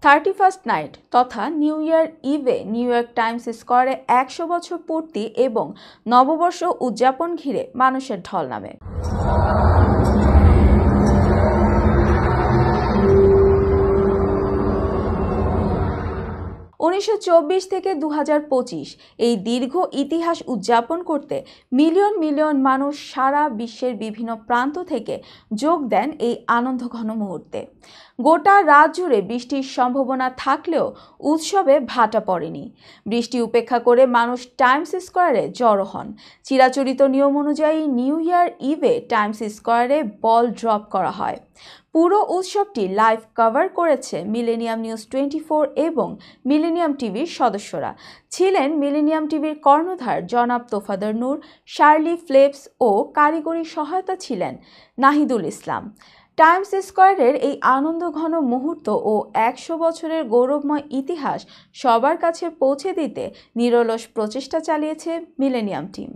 31st night তথা new year ইভে New York Times স্কোয়ারে 100 বছর পূর্তি এবং নববর্ষ উদযাপন ঘিরে মানুষের ঢল নামে। 1924 থেকে 2025 এই দীর্ঘ ইতিহাস উদযাপন করতে মিলিয়ন মিলিয়ন মানুষ সারা বিশ্বের বিভিন্ন প্রান্ত থেকে যোগ দেন এই আনন্দঘন মুহূর্তে। গোটা রাত জুড়ে বৃষ্টির সম্ভাবনা থাকলেও উৎসবে ভাটা পড়েনি। বৃষ্টি উপেক্ষা করে মানুষ টাইমস স্কোয়ারে জড়ো হন। চিরাচরিত নিয়ম অনুযায়ী নিউ ইয়ার ইভে টাইমস স্কোয়ারে বল ড্রপ করা হয়। পুরো উৎসবটি লাইভ কভার করেছে মিলেনিয়াম নিউজ 24 এবং মিলেনিয়াম টিভির সদস্যরা। ছিলেন মিলেনিয়াম টিভির কর্ণধার জনাব তোফাদার নূর, শার্লি ফ্লেপস ও কারিগরি সহায়তা ছিলেন নাহিদুল ইসলাম। টাইমস স্কোয়ারের এই আনন্দঘন মুহূর্ত ও 100 বছরের গৌরবময় ইতিহাস সবার কাছে পৌঁছে দিতে নিরলস প্রচেষ্টা চালিয়েছে মিলেনিয়াম টিম।